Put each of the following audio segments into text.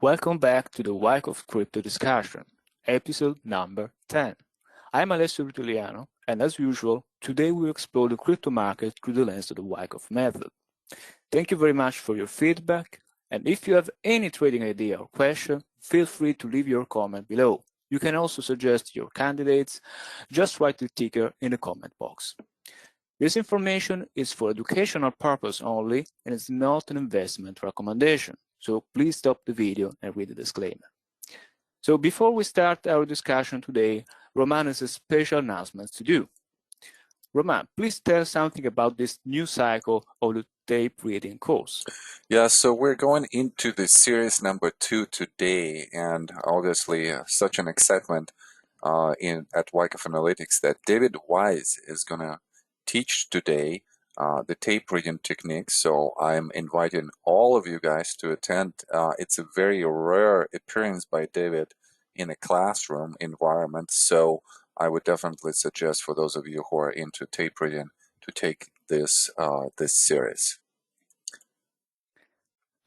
Welcome back to the Wyckoff Crypto Discussion, episode number 10. I'm Alessio Rutiliano, and as usual, today we'll explore the crypto market through the lens of the Wyckoff method. Thank you very much for your feedback, and if you have any trading idea or question, feel free to leave your comment below. You can also suggest your candidates. Just write the ticker in the comment box. This information is for educational purpose only and is not an investment recommendation. So please stop the video and read the disclaimer. So before we start our discussion today, Roman has a special announcement to do. Roman, please tell something about this new cycle of the tape reading course. Yeah, so we're going into the series number 2 today, and obviously such an excitement at Wyckoff Analytics that David Weis is going to teach today the tape reading techniques. So I'm inviting all of you guys to attend. It's a very rare appearance by David in a classroom environment, so I would definitely suggest for those of you who are into tape reading to take this series.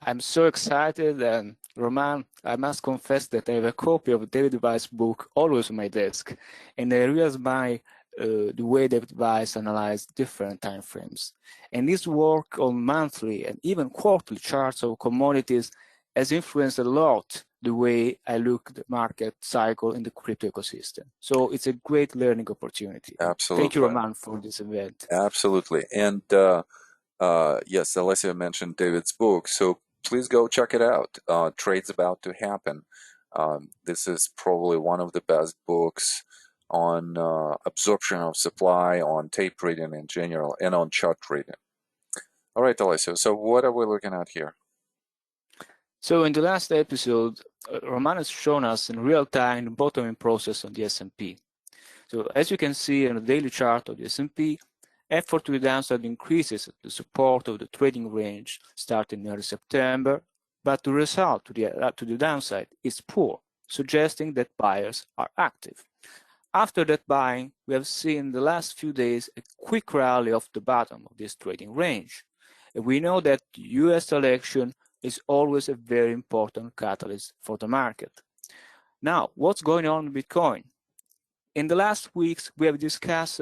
I'm so excited, and Roman, I must confess that I have a copy of David Weiss' book always on my desk, and I really admire the way David Weiss analyzed different time frames. And his work on monthly and even quarterly charts of commodities has influenced a lot the way I look at the market cycle in the crypto ecosystem. So it's a great learning opportunity. Absolutely. Thank you, Roman, for this event. Absolutely. And yes, Alessia mentioned David's book, so please go check it out. Trade's about to happen. This is probably one of the best books on absorption of supply, on tape reading in general, and on chart reading. All right, Alessio, so what are we looking at here? So in the last episode, Roman has shown us in real time the bottoming process on the S&P. So as you can see on the daily chart of the S&P, effort to the downside increases at the support of the trading range starting in early September, but the result to the downside is poor, suggesting that buyers are active. After that buying, we have seen in the last few days a quick rally off the bottom of this trading range. And we know that the US election is always a very important catalyst for the market. Now, what's going on in Bitcoin? In the last weeks, we have discussed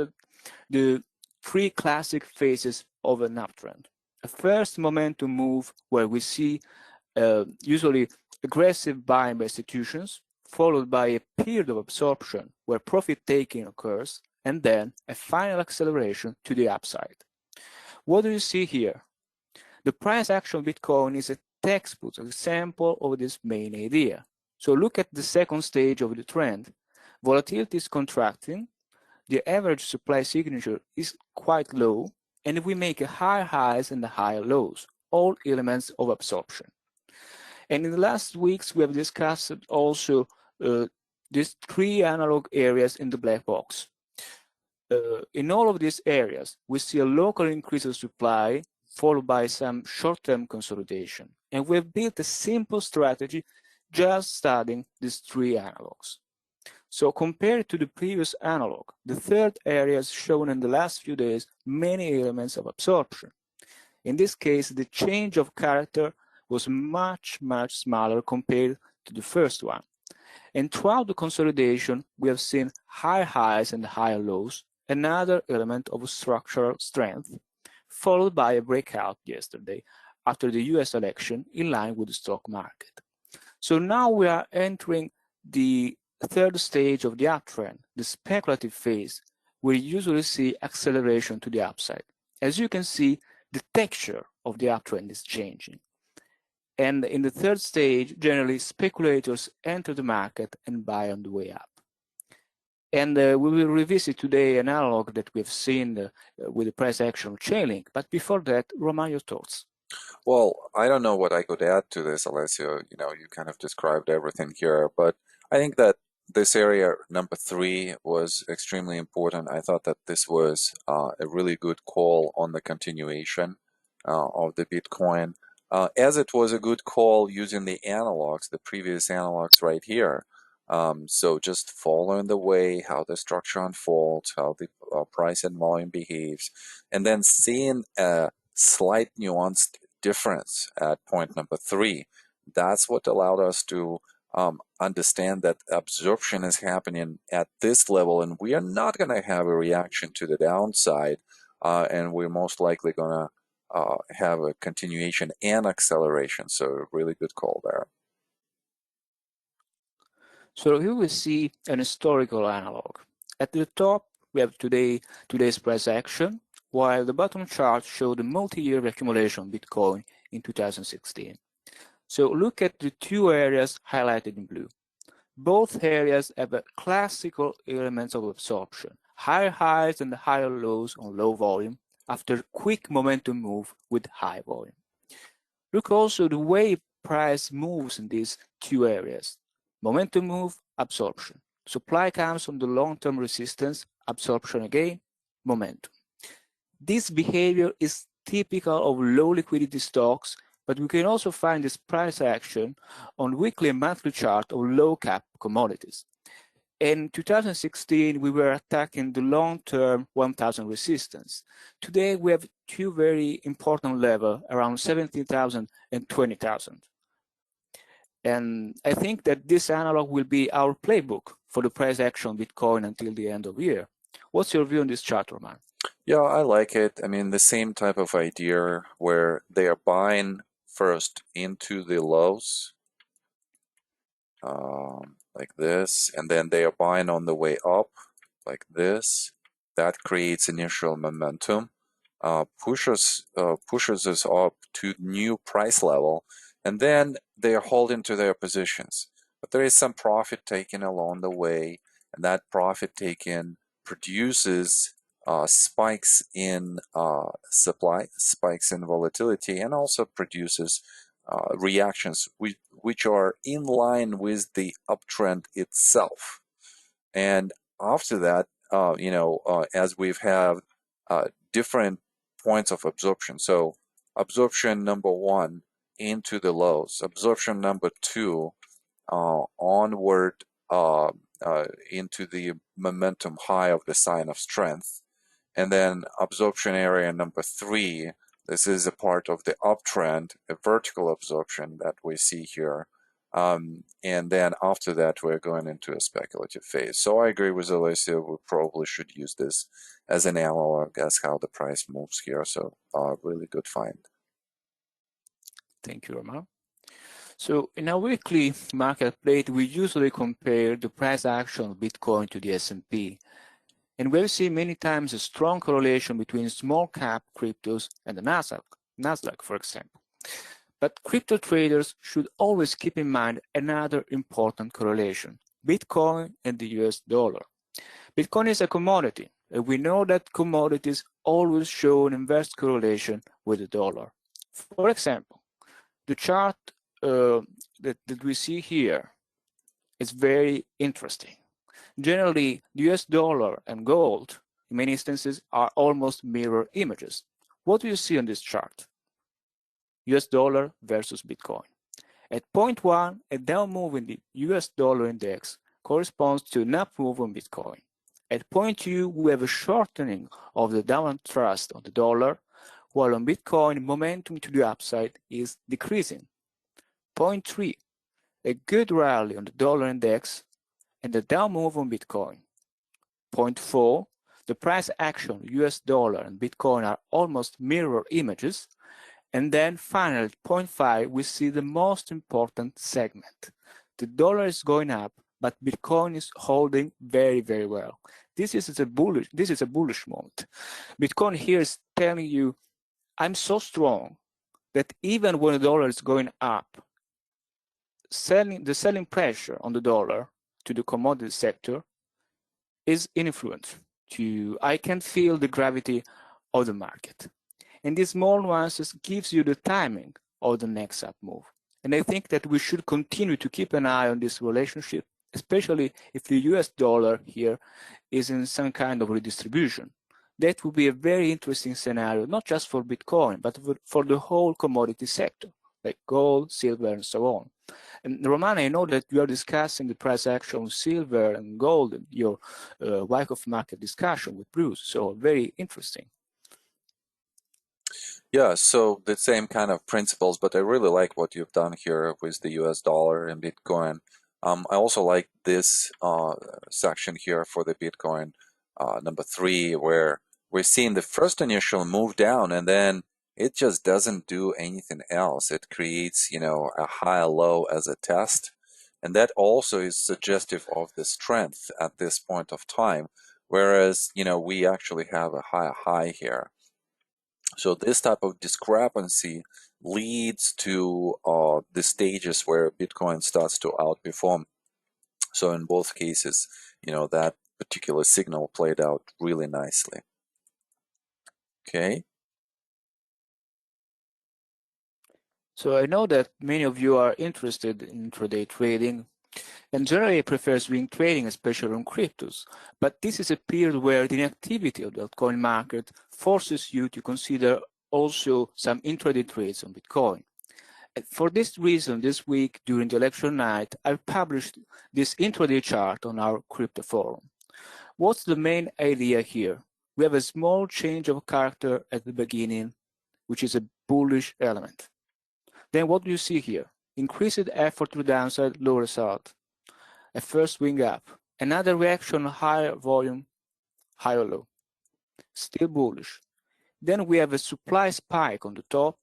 the three classic phases of an uptrend. A first momentum move where we see usually aggressive buying by institutions, followed by a period of absorption where profit taking occurs, and then a final acceleration to the upside. What do you see here? The price action of Bitcoin is a textbook example of this main idea. So look at the second stage of the trend. Volatility is contracting, the average supply signature is quite low, and we make higher highs and higher lows, all elements of absorption. And in the last weeks, we have discussed also these three analog areas in the black box. In all of these areas, we see a local increase of supply followed by some short-term consolidation. And we've built a simple strategy just studying these three analogs. So compared to the previous analog, the third area has shown in the last few days many elements of absorption. In this case, the change of character was much smaller compared to the first one. And throughout the consolidation, we have seen higher highs and higher lows, another element of structural strength, followed by a breakout yesterday after the US election in line with the stock market. So now we are entering the third stage of the uptrend, the speculative phase, where you usually see acceleration to the upside. As you can see, the texture of the uptrend is changing. And in the third stage, generally speculators enter the market and buy on the way up. And we will revisit today an analog that we've seen with the price action of Chainlink. But before that, Roman, your thoughts? Well, I don't know what I could add to this, Alessio. You kind of described everything here, but I think that this area, number 3, was extremely important. I thought that this was a really good call on the continuation of the Bitcoin, as it was a good call using the analogs, the previous analogs right here. So just following the way, how the structure unfolds, how the price and volume behaves, and then seeing a slight nuanced difference at point number 3 that's what allowed us to understand that absorption is happening at this level, and we are not going to have a reaction to the downside, and we're most likely going to have a continuation and acceleration. So really good call there. So here we see an historical analog. At the top, we have today's price action, while the bottom chart showed the multi-year accumulation of Bitcoin in 2016. So look at the two areas highlighted in blue. Both areas have a classical elements of absorption, higher highs and higher lows on low volume after quick momentum move with high volume. Look also the way price moves in these two areas. Momentum move, absorption. Supply comes from the long-term resistance, absorption again, momentum. This behavior is typical of low liquidity stocks, but we can also find this price action on weekly and monthly chart of low cap commodities. In 2016, we were attacking the long-term 1,000 resistance. Today, we have two very important levels around 17,000 and 20,000. And I think that this analog will be our playbook for the price action of Bitcoin until the end of the year. What's your view on this chart, Roman? Yeah, I like it. I mean, the same type of idea where they are buying first into the lows, like this, and then they are buying on the way up, like this. That creates initial momentum, pushes us up to new price level, and then they are holding to their positions. But there is some profit taken along the way, and that profit taken produces spikes in supply, spikes in volatility, and also produces reactions which are in line with the uptrend itself. And after that, as we've had different points of absorption. So absorption number one into the lows, absorption number two onward into the momentum high of the sign of strength, and then absorption area number three. This is a part of the uptrend, a vertical absorption that we see here. And then after that, we're going into a speculative phase. So I agree with Alicia, we probably should use this as an analog as how the price moves here. So really good find. Thank you, Roman. So in our weekly market update, we usually compare the price action of Bitcoin to the S&P. And we've seen many times a strong correlation between small cap cryptos and the Nasdaq, for example. But crypto traders should always keep in mind another important correlation, Bitcoin and the US dollar. Bitcoin is a commodity, and we know that commodities always show an inverse correlation with the dollar. For example, the chart that we see here is very interesting. Generally, the US dollar and gold, in many instances, are almost mirror images. What do you see on this chart? US dollar versus Bitcoin. At point 1, a down move in the US dollar index corresponds to an up move on Bitcoin. At point 2, we have a shortening of the downward thrust on the dollar, while on Bitcoin, momentum to the upside is decreasing. Point 3, a good rally on the dollar index and a down move on Bitcoin. Point 4, the price action US dollar and Bitcoin are almost mirror images. And then finally, at point 5, we see the most important segment. The dollar is going up, but Bitcoin is holding very, very well. This is a bullish moment. Bitcoin here is telling you, I'm so strong that even when the dollar is going up, the selling pressure on the dollar to the commodity sector is influence. I can feel the gravity of the market. And these small nuances gives you the timing of the next up move. And I think that we should continue to keep an eye on this relationship, especially if the US dollar here is in some kind of redistribution. That would be a very interesting scenario, not just for Bitcoin, but for the whole commodity sector, like gold, silver, and so on. And Roman, I know that you are discussing the price action of silver and gold in your Wyckoff market discussion with Bruce, so very interesting. Yeah, so the same kind of principles, but I really like what you've done here with the US dollar and Bitcoin. I also like this section here for the Bitcoin number 3, where we're seeing the first initial move down and then it just doesn't do anything else. It creates, a high low as a test. And that also is suggestive of the strength at this point of time, whereas, we actually have a high here. So this type of discrepancy leads to the stages where Bitcoin starts to outperform. So in both cases, that particular signal played out really nicely. Okay. So I know that many of you are interested in intraday trading, and generally prefer swing trading, especially on cryptos. But this is a period where the inactivity of the altcoin market forces you to consider also some intraday trades on Bitcoin. And for this reason, this week during the election night, I published this intraday chart on our crypto forum. What's the main idea here? We have a small change of character at the beginning, which is a bullish element. Then what do you see here? Increased effort to the downside, low result. A first swing up, another reaction, higher volume, higher low, still bullish. Then we have a supply spike on the top,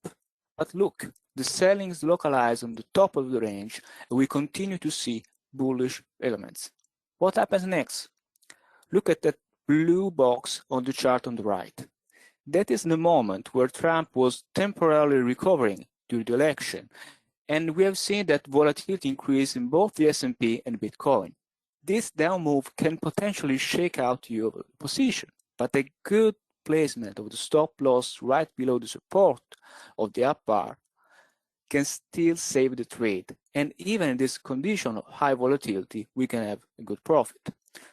but look, the selling is localized on the top of the range, and we continue to see bullish elements. What happens next? Look at that blue box on the chart on the right. That is the moment where Trump was temporarily recovering during the election, and we have seen that volatility increase in both the S&P and Bitcoin. This down move can potentially shake out your position, but a good placement of the stop loss right below the support of the up bar can still save the trade. And even in this condition of high volatility, we can have a good profit.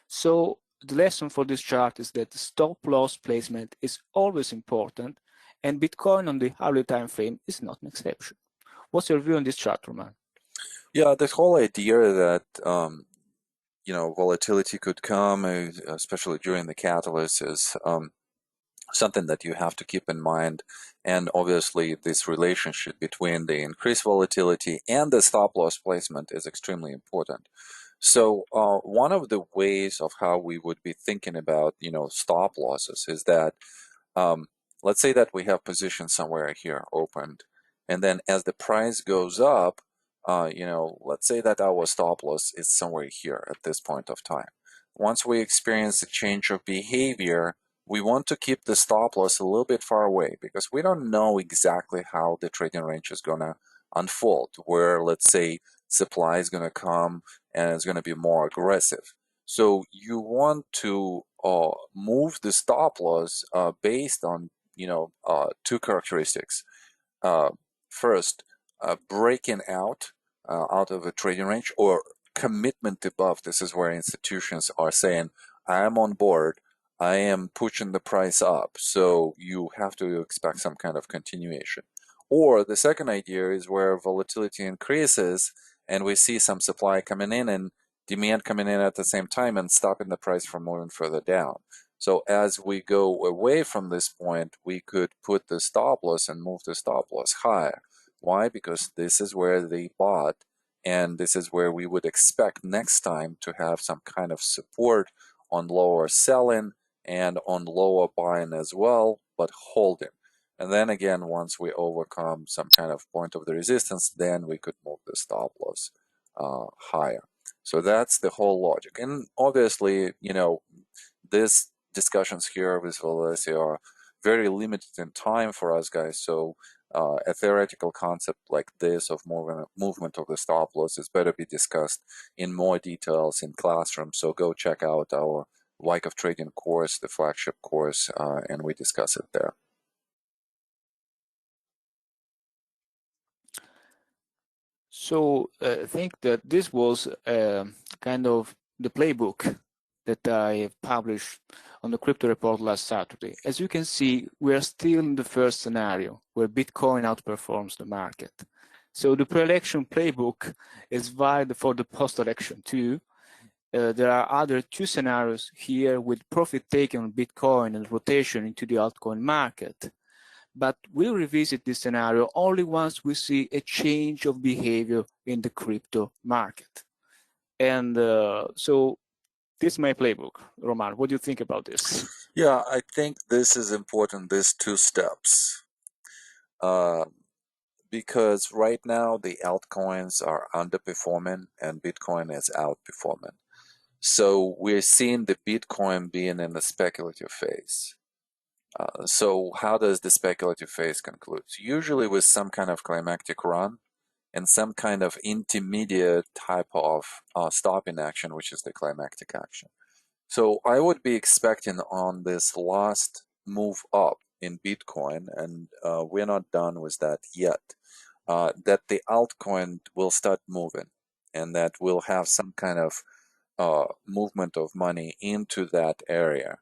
So the lesson for this chart is that the stop loss placement is always important, and Bitcoin on the hourly time frame is not an exception. What's your view on this chart, Roman? Yeah, the whole idea that volatility could come, especially during the catalyst, is something that you have to keep in mind. And obviously, this relationship between the increased volatility and the stop loss placement is extremely important. So one of the ways of how we would be thinking about, stop losses is that let's say that we have position somewhere here opened, and then as the price goes up, let's say that our stop loss is somewhere here at this point of time. Once we experience a change of behavior, we want to keep the stop loss a little bit far away because we don't know exactly how the trading range is going to unfold, where, let's say, supply is going to come and it's going to be more aggressive. So you want to move the stop loss based on two characteristics. First, breaking out of a trading range, or commitment above. This is where institutions are saying, I am on board, I am pushing the price up, so you have to expect some kind of continuation. Or the second idea is where volatility increases and we see some supply coming in and demand coming in at the same time and stopping the price from moving further down. So as we go away from this point, we could put the stop loss and move the stop loss higher. Why? Because this is where they bought, and this is where we would expect next time to have some kind of support on lower selling and on lower buying as well, but holding. And then again, once we overcome some kind of point of the resistance, then we could move the stop loss higher. So that's the whole logic. And obviously, these discussions here with Valencia are very limited in time for us guys. So a theoretical concept like this of movement of the stop loss is better be discussed in more details in classroom. So go check out our Wyckoff Trading course, the flagship course, and we discuss it there. So I think that this was kind of the playbook that I published on the Crypto Report last Saturday. As you can see, we are still in the first scenario where Bitcoin outperforms the market. So the pre-election playbook is valid for the post-election too. There are other two scenarios here with profit taken on Bitcoin and rotation into the altcoin market. but we'll revisit this scenario only once we see a change of behavior in the crypto market. And so this is my playbook. Roman, what do you think about this? Yeah, I think this is important, these two steps. Because right now the altcoins are underperforming and Bitcoin is outperforming. So we're seeing the Bitcoin being in the speculative phase. So how does the speculative phase conclude? Usually with some kind of climactic run and some kind of intermediate type of stopping action, which is the climactic action. So I would be expecting on this last move up in Bitcoin, and we're not done with that yet, that the altcoin will start moving and that we'll have some kind of movement of money into that area,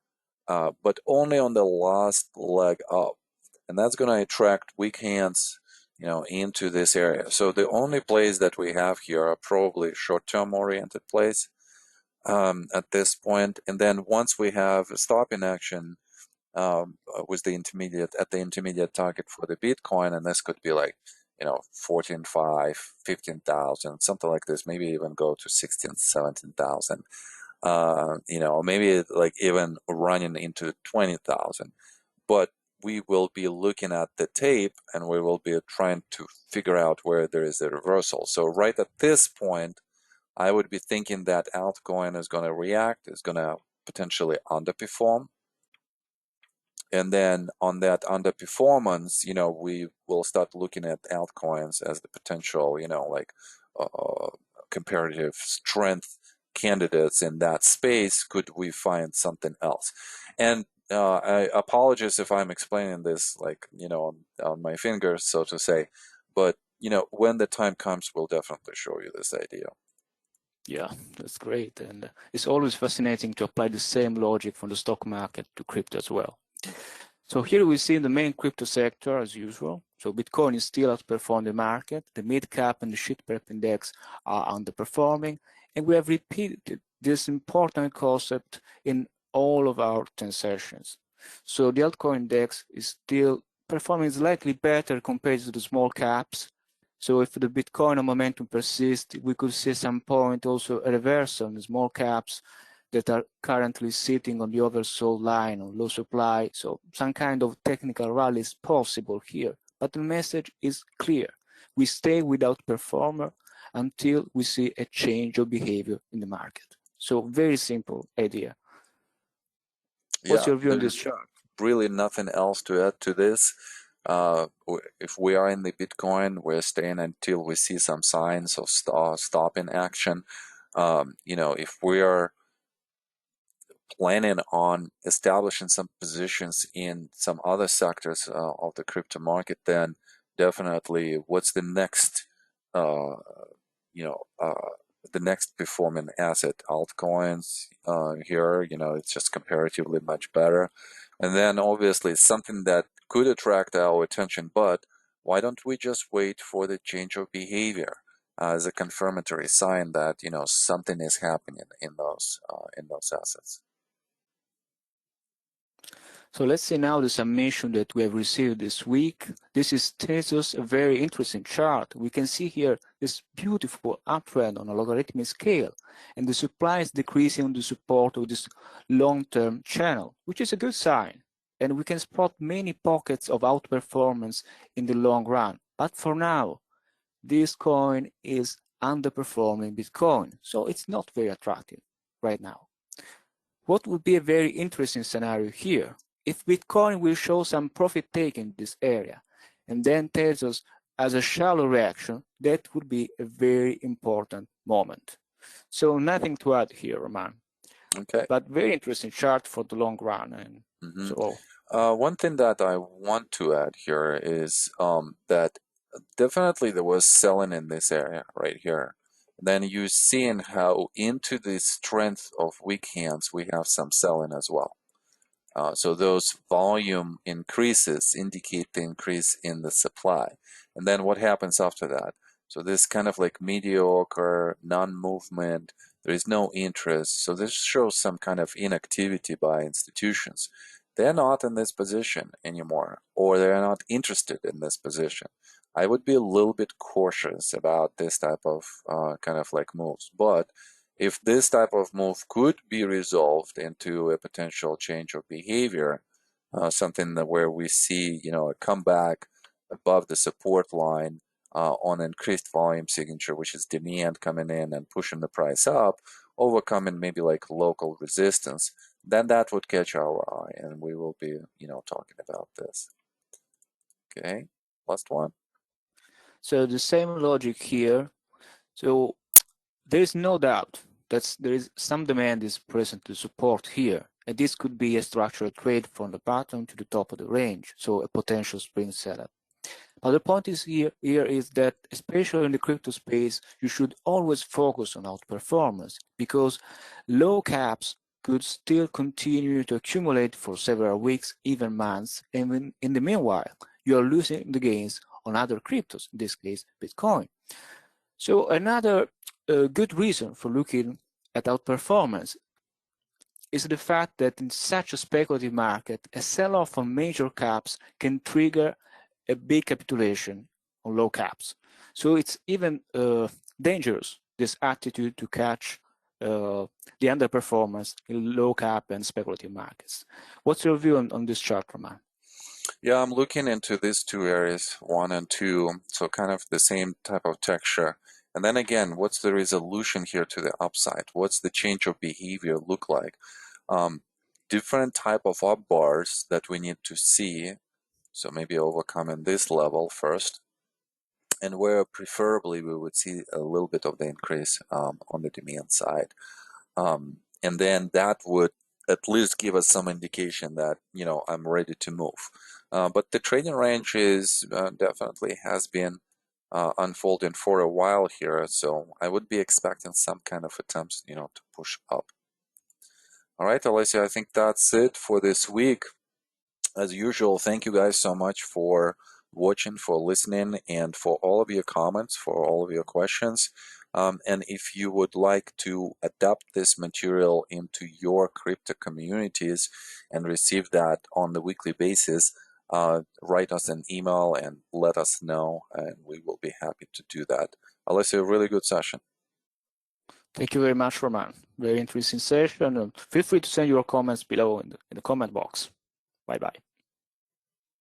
but only on the last leg up. And that's going to attract weak hands, into this area. So the only plays that we have here are probably short-term oriented plays at this point. And then once we have a stop in action with the intermediate target for the Bitcoin, and this could be like 14.5, 15,000, something like this, maybe even go to 16, 17,000, maybe like even running into 20,000. But we will be looking at the tape and we will be trying to figure out where there is a reversal. So right at this point, I would be thinking that altcoin is going to react, is going to potentially underperform. And then on that underperformance, we will start looking at altcoins as the potential, comparative strength candidates in that space. Could we find something else? And I apologize if I'm explaining this on my fingers, so to say, but when the time comes, we'll definitely show you this idea. Yeah, that's great. And it's always fascinating to apply the same logic from the stock market to crypto as well. So here we see the main crypto sector as usual. So Bitcoin is still outperforming the market. The mid-cap and the short-prep index are underperforming. And we have repeated this important concept in all of our 10 sessions. So the altcoin index is still performing slightly better compared to the small caps. So if the Bitcoin momentum persists, we could see at some point also a reversal in the small caps that are currently sitting on the oversold line on low supply. So some kind of technical rally is possible here. But the message is clear. We stay without performer until we see a change of behavior in the market. So very simple idea. What's your view on this chart? Really nothing else to add to this. If we are in the Bitcoin, we're staying until we see some signs of stopping action. If we are planning on establishing some positions in some other sectors of the crypto market, then definitely what's the next, the next performing asset? Altcoins here, it's just comparatively much better. And then obviously something that could attract our attention, but why don't we just wait for the change of behavior as a confirmatory sign that something is happening in those assets? So let's see now the summation that we have received this week. This is Tezos, a very interesting chart. We can see here this beautiful uptrend on a logarithmic scale, and the supply is decreasing on the support of this long-term channel, which is a good sign. And we can spot many pockets of outperformance in the long run. But for now, this coin is underperforming Bitcoin, so it's not very attractive right now. What would be a very interesting scenario here? If Bitcoin will show some profit taking in this area and then Tezos as a shallow reaction, that would be a very important moment. So nothing to add here, Roman. Okay. But very interesting chart for the long run. And so one thing that I want to add here is that definitely there was selling in this area right here. Then you're seeing how into the strength of weak hands we have some selling as well. So those volume increases indicate the increase in the supply. And then what happens after that? So this kind of like mediocre, non-movement, there is no interest. So this shows some kind of inactivity by institutions. they're not in this position anymore, or they're not interested in this position, I would be a little bit cautious about this type of kind of like moves. But if this type of move could be resolved into a potential change of behavior, something that where we see, a comeback above the support line on increased volume signature, which is demand coming in and pushing the price up, overcoming maybe like local resistance, then that would catch our eye, and we will be, talking about this. Okay, last one. So the same logic here. So there is no doubt that there is some demand is present to support here, and this could be a structural trade from the bottom to the top of the range, so a potential spring setup. But the point is here is that, especially in the crypto space, you should always focus on outperformance, because low caps could still continue to accumulate for several weeks, even months, and in the meanwhile, you are losing the gains on other cryptos, in this case, Bitcoin. So another good reason for looking at outperformance is the fact that in such a speculative market, a sell-off on major caps can trigger a big capitulation on low caps. So it's even dangerous, this attitude to catch the underperformance in low cap and speculative markets. What's your view on this chart, Roman? Yeah, I'm looking into these two areas, 1 and 2, so kind of the same type of texture. And then again, what's the resolution here to the upside? What's the change of behavior look like? Different type of up bars that we need to see. So maybe overcoming this level first, and where preferably we would see a little bit of the increase on the demand side. And then that would at least give us some indication that, I'm ready to move. But the trading range is definitely has been unfolding for a while here, so I would be expecting some kind of attempts, to push up. All right, Alessia, I think that's it for this week. As usual, thank you guys so much for watching, for listening, and for all of your comments, for all of your questions. And if you would like to adapt this material into your crypto communities and receive that on the weekly basis, write us an email and let us know, and we will be happy to do that. Alessia, a really good session. Thank you very much, Roman. Very interesting session. And feel free to send your comments below in the comment box. Bye-bye.